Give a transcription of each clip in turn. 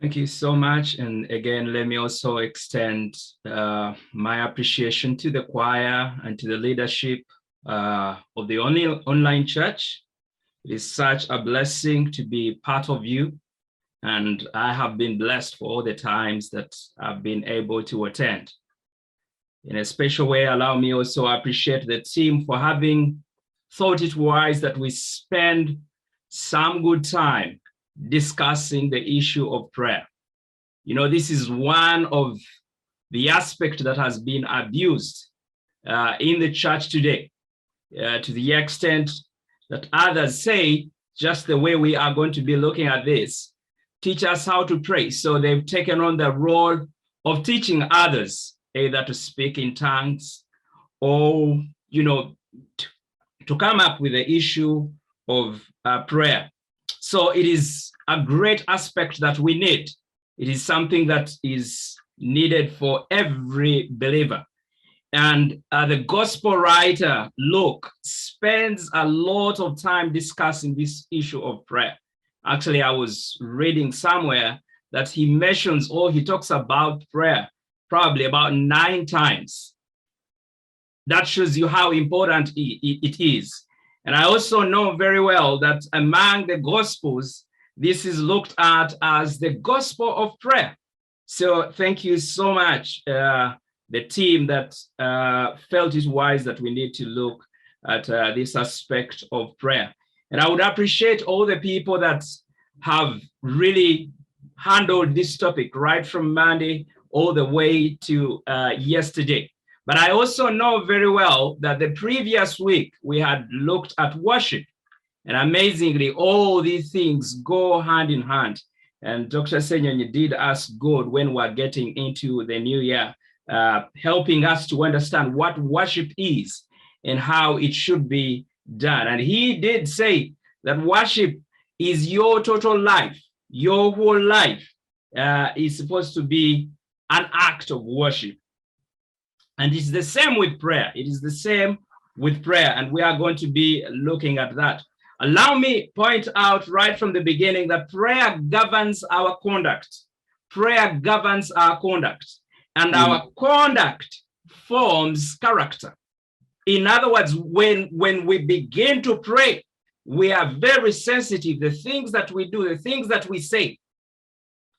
Thank you so much. And again, let me also extend my appreciation to the choir and to the leadership of the online church. It is such a blessing to be part of you. And I have been blessed for all the times that I've been able to attend. In a special way, allow me also to appreciate the team for having thought it wise that we spend some good time discussing the issue of prayer. You know, this is one of the aspects that has been abused in the church today, to the extent that others say, just the way we are going to be looking at this, teach us how to pray. So they've taken on the role of teaching others, either to speak in tongues or, to come up with the issue of prayer. So it is a great aspect that we need. It is something that is needed for every believer. And the gospel writer, Luke, spends a lot of time discussing this issue of prayer. Actually, I was reading somewhere that he mentions or he talks about prayer probably about 9 times. That shows you how important it is. And I also know very well that among the Gospels, this is looked at as the gospel of prayer. So thank you so much, the team that felt it wise that we need to look at this aspect of prayer. And I would appreciate all the people that have really handled this topic right from Monday all the way to yesterday. But I also know very well that the previous week we had looked at worship. And amazingly, all these things go hand in hand. And Dr. Senyonyi did ask God when we're getting into the new year, helping us to understand what worship is and how it should be done. And he did say that worship is your total life. Your whole life is supposed to be an act of worship. And it's the same with prayer. It is the same with prayer. And we are going to be looking at that. Allow me point out right from the beginning that prayer governs our conduct. Prayer governs our conduct. And our conduct forms character. In other words, when we begin to pray, we are very sensitive, the things that we do, the things that we say,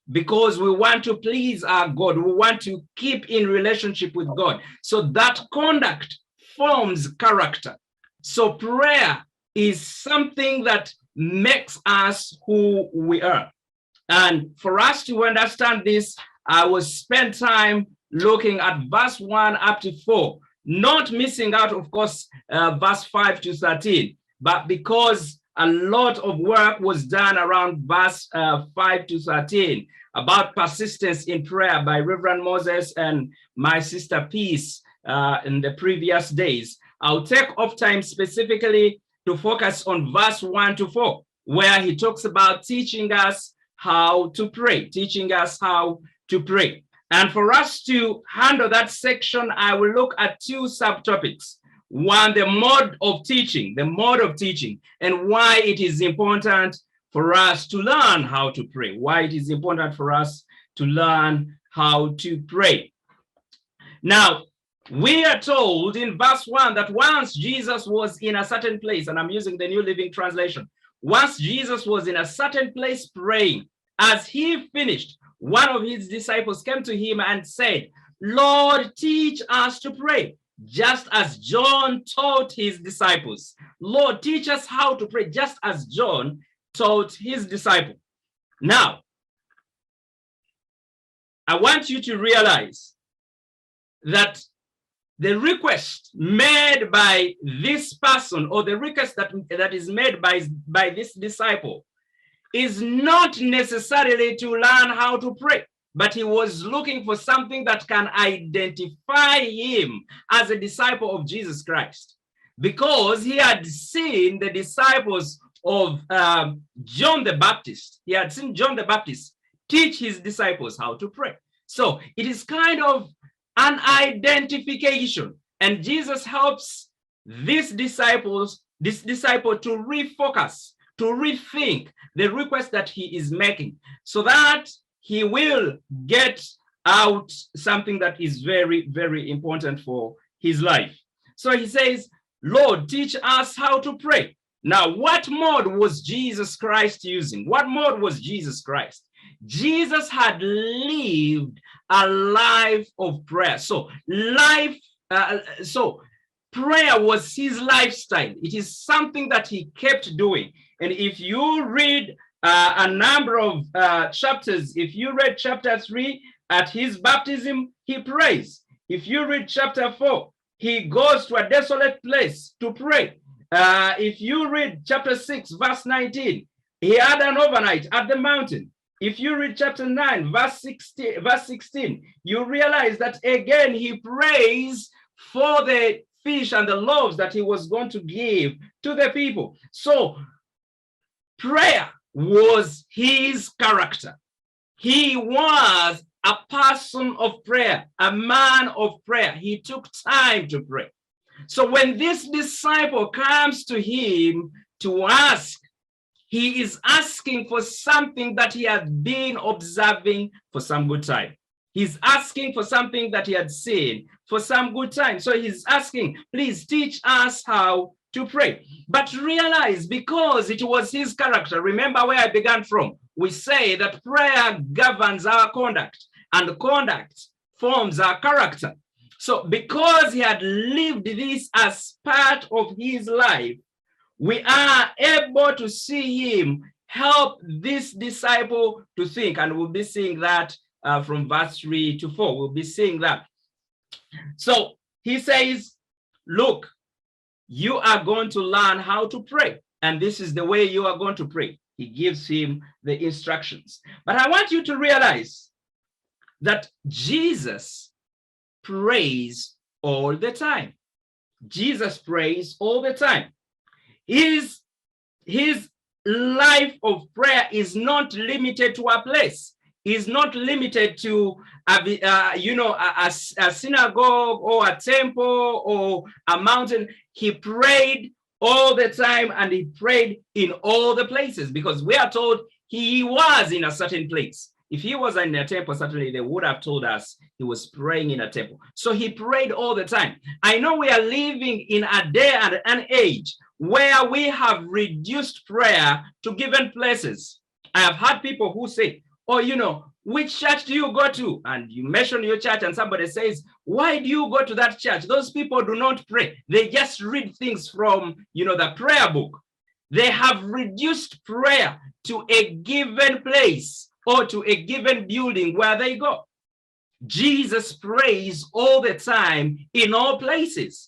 because we want to please our God. We want to keep in relationship with God. So that conduct forms character. So prayer is something that makes us who we are. And for us to understand this, I will spend time looking at verse 1 up to 4, not missing out, of course, verse 5 to 13, but because a lot of work was done around verse 5 to 13 about persistence in prayer by Reverend Moses and my sister Peace in the previous days. I'll take off time specifically to focus on verse 1 to 4, where he talks about teaching us how to pray, And for us to handle that section, I will look at 2 subtopics. One, the mode of teaching, and why it is important for us to learn how to pray, Now, we are told in verse 1 that once Jesus was in a certain place, and I'm using the New Living Translation, once Jesus was in a certain place praying, as he finished, one of his disciples came to him and said, "Lord, teach us to pray, just as John taught his disciples." Lord, teach us how to pray, just as John taught his disciples. Now, I want you to realize that the request made by this person, or the request that is made by this disciple, is not necessarily to learn how to pray, but he was looking for something that can identify him as a disciple of Jesus Christ, because he had seen the disciples of John the Baptist. He had seen John the Baptist teach his disciples how to pray. So it is kind of an identification, and Jesus helps this disciple to refocus, to rethink the request that he is making, so that he will get out something that is very, very important for his life. So he says, Lord, teach us how to pray. Now, what mode was Jesus Christ using? What mode was Jesus Christ? Jesus had lived a life of prayer. So prayer was his lifestyle. It is something that he kept doing. And if you read a number of chapters, if you read chapter 3, at his baptism, he prays. If you read chapter 4, he goes to a desolate place to pray. If you read chapter 6, verse 19, he had an overnight at the mountain. If you read chapter 9, verse 16, you realize that again he prays for the fish and the loaves that he was going to give to the people. So prayer was his character. He was a person of prayer, a man of prayer. He took time to pray. So when this disciple comes to him to ask, he is asking for something that he had been observing for some good time. He's asking for something that he had seen for some good time. So he's asking, please teach us how to pray. But realize, because it was his character, remember where I began from. We say that prayer governs our conduct, and conduct forms our character. So because he had lived this as part of his life, we are able to see him help this disciple to think. And we'll be seeing that from verse 3 to 4. We'll be seeing that. So he says, look, you are going to learn how to pray. And this is the way you are going to pray. He gives him the instructions. But I want you to realize that Jesus prays all the time. Jesus prays all the time. His life of prayer is not limited to a place. Is not limited to a synagogue or a temple or a mountain. He prayed all the time, and he prayed in all the places, because we are told he was in a certain place. If he was in a temple, certainly they would have told us he was praying in a temple. So he prayed all the time. I know we are living in a day and an age where we have reduced prayer to given places. I have had people who say, oh, which church do you go to? And you mention your church and somebody says, why do you go to that church? Those people do not pray. They just read things from, the prayer book. They have reduced prayer to a given place or to a given building where they go. Jesus prays all the time in all places.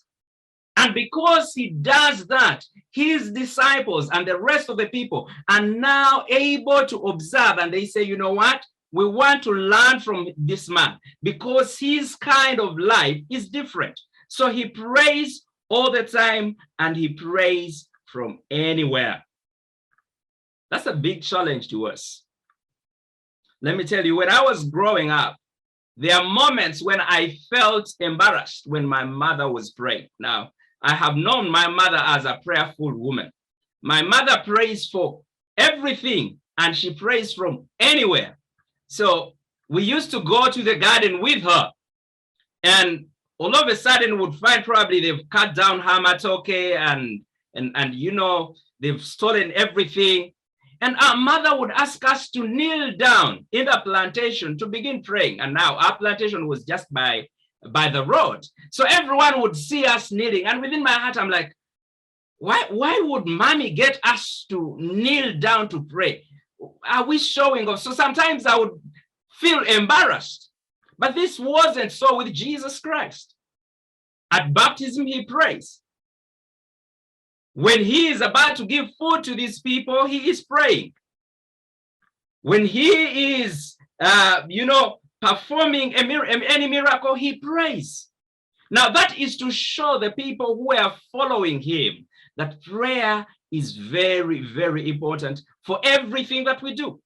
And because he does that, his disciples and the rest of the people are now able to observe, and they say, you know what? We want to learn from this man because his kind of life is different. So he prays all the time, and he prays from anywhere. That's a big challenge to us. Let me tell you, when I was growing up, there are moments when I felt embarrassed when my mother was praying. Now, I have known my mother as a prayerful woman. My mother prays for everything, and she prays from anywhere. So we used to go to the garden with her, and all of a sudden would find probably they've cut down her matoke and they've stolen everything. And our mother would ask us to kneel down in the plantation to begin praying. And now our plantation was just by the road. So everyone would see us kneeling. And within my heart, I'm like, why would mommy get us to kneel down to pray? Are we showing off? So sometimes I would feel embarrassed. But this wasn't so with Jesus Christ. At baptism, he prays. When he is about to give food to these people, he is praying. When he is, performing any miracle, he prays. Now that is to show the people who are following him that prayer is very, very important for everything that we do.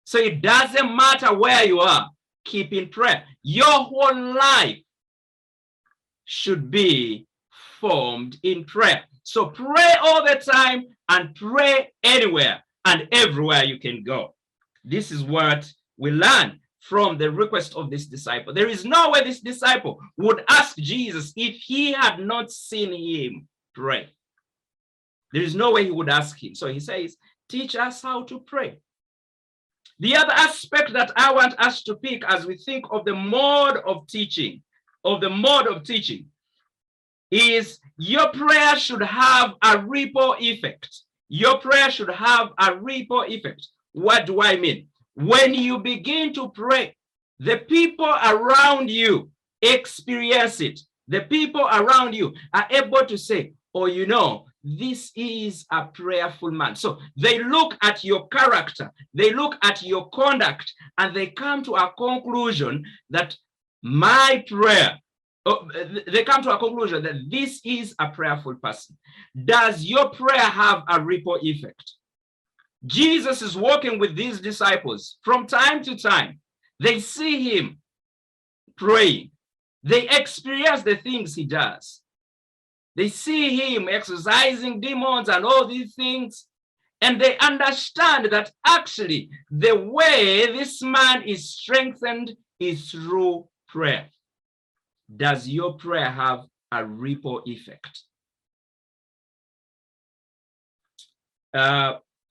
So it doesn't matter where you are, keep in prayer. Your whole life should be formed in prayer. So pray all the time and pray anywhere and everywhere you can go. This is what we learn from the request of this disciple. There is no way this disciple would ask Jesus if he had not seen him pray. There is no way he would ask him. So he says, teach us how to pray. The other aspect that I want us to pick as we think of the mode of teaching, is your prayer should have a ripple effect. Your prayer should have a ripple effect. What do I mean? When you begin to pray, the people around you experience it. The people around you are able to say, oh, you know, this is a prayerful man. So they look at your character, they look at your conduct, and they come to a conclusion that my prayer, they come to a conclusion that this is a prayerful person. Does your prayer have a ripple effect? Jesus is walking with these disciples from time to time. They see him praying. They experience the things he does. They see him exorcising demons and all these things. And they understand that actually the way this man is strengthened is through prayer. Does your prayer have a ripple effect?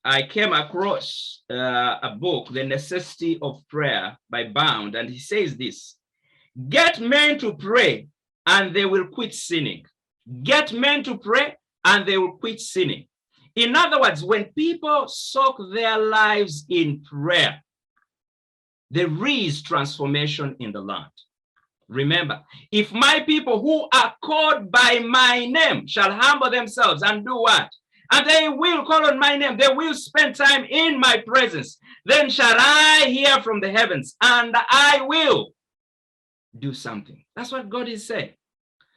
I came across a book, The Necessity of Prayer by Bound, and he says this: get men to pray and they will quit sinning. Get men to pray and they will quit sinning. In other words, when people soak their lives in prayer, there is transformation in the land. Remember, if my people who are called by my name shall humble themselves and do what? And they will call on my name, they will spend time in my presence, then shall I hear from the heavens and I will do something. That's what God is saying.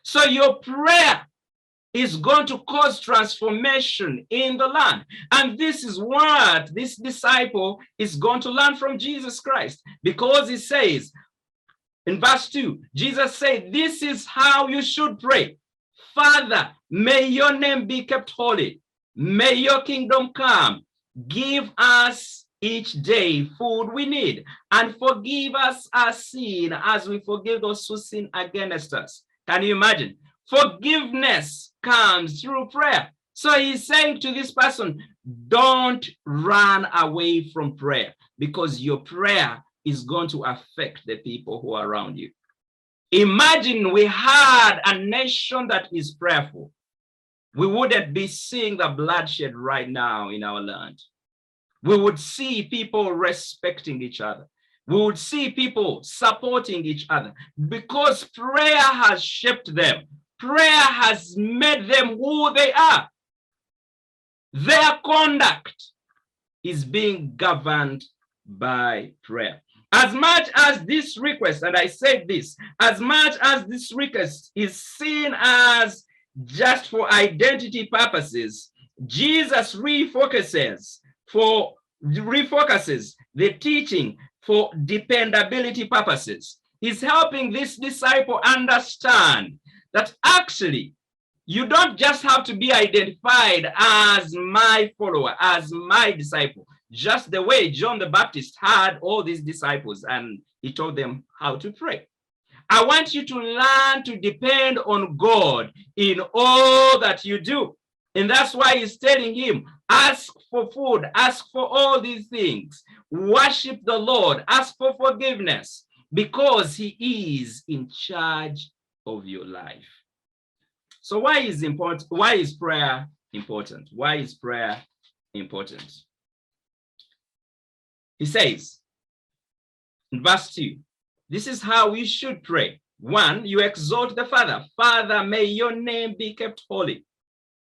So your prayer is going to cause transformation in the land. And this is what this disciple is going to learn from Jesus Christ, because he says in verse 2, Jesus said, this is how you should pray. Father, may your name be kept holy. May your kingdom come. Give us each day food we need, and forgive us our sin as we forgive those who sin against us. Can you imagine? Forgiveness comes through prayer. So he's saying to this person, don't run away from prayer, because your prayer is going to affect the people who are around you. Imagine we had a nation that is prayerful. We wouldn't be seeing the bloodshed right now in our land. We would see people respecting each other. We would see people supporting each other, because prayer has shaped them. Prayer has made them who they are. Their conduct is being governed by prayer. As much as this request, and I said this, as much as this request is seen as just for identity purposes, Jesus refocuses the teaching for dependability purposes. He's helping this disciple understand that actually you don't just have to be identified as my follower, as my disciple, just the way John the Baptist had all these disciples and he taught them how to pray. I want you to learn to depend on God in all that you do. And that's why he's telling him, ask for food, ask for all these things, worship the Lord, ask for forgiveness, because he is in charge of your life. So why is prayer important? Why is prayer important? He says in verse 2, this is how we should pray. 1, you exalt the Father. Father, may your name be kept holy.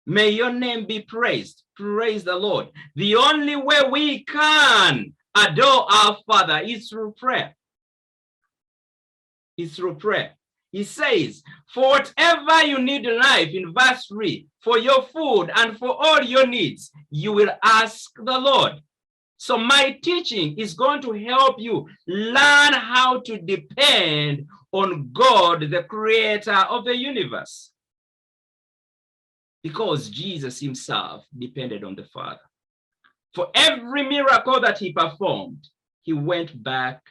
May your name be praised. Praise the Lord. The only way we can adore our Father is through prayer. It's through prayer. He says, for whatever you need in life, in verse 3, for your food and for all your needs, you will ask the Lord. So my teaching is going to help you learn how to depend on God, the creator of the universe. Because Jesus himself depended on the Father. For every miracle that he performed, he went back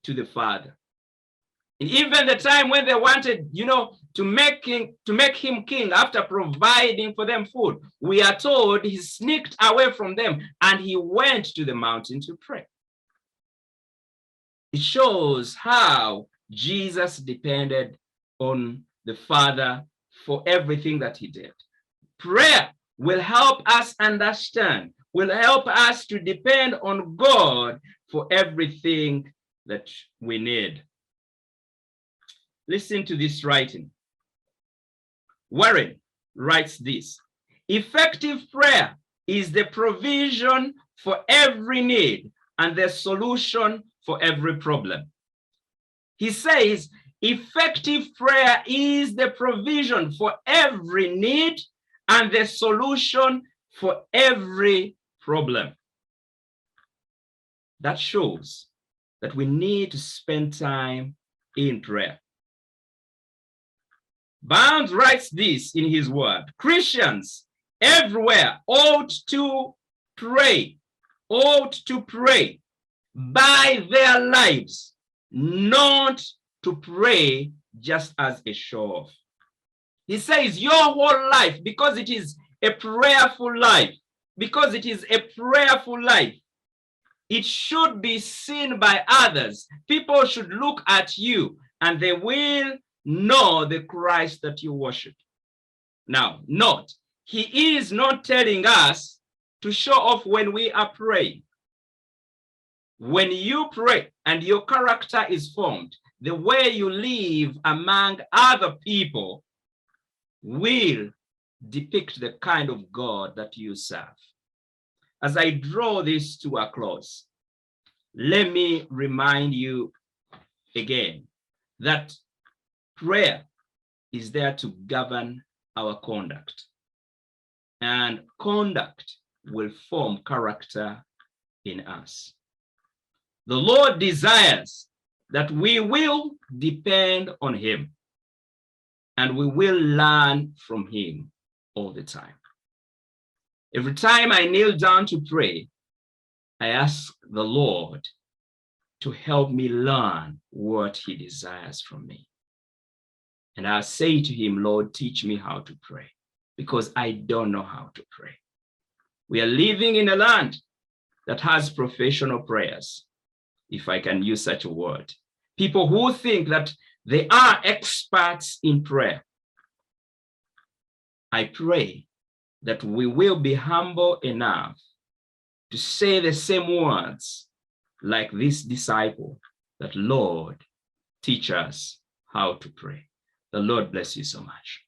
to the Father. And even the time when they wanted, to make him king after providing for them food, we are told he sneaked away from them and he went to the mountain to pray. It shows how Jesus depended on the Father for everything that he did. Prayer will help us understand, will help us to depend on God for everything that we need. Listen to this writing. Warren writes this: effective prayer is the provision for every need and the solution for every problem. He says, effective prayer is the provision for every need and the solution for every problem. That shows that we need to spend time in prayer. Barnes writes this in his word: Christians everywhere ought to pray by their lives, not to pray just as a show off. He says your whole life, because it is a prayerful life, it should be seen by others. People should look at you and they will know the Christ that you worship. Now, note, he is not telling us to show off when we are praying. When you pray and your character is formed, the way you live among other people will depict the kind of God that you serve. As I draw this to a close, let me remind you again that prayer is there to govern our conduct, and conduct will form character in us. The Lord desires that we will depend on him and we will learn from him all the time. Every time I kneel down to pray, I ask the Lord to help me learn what he desires from me. And I say to him, Lord, teach me how to pray, because I don't know how to pray. We are living in a land that has professional prayers, if I can use such a word. People who think that they are experts in prayer. I pray that we will be humble enough to say the same words like this disciple, that Lord, teach us how to pray. The Lord bless you so much.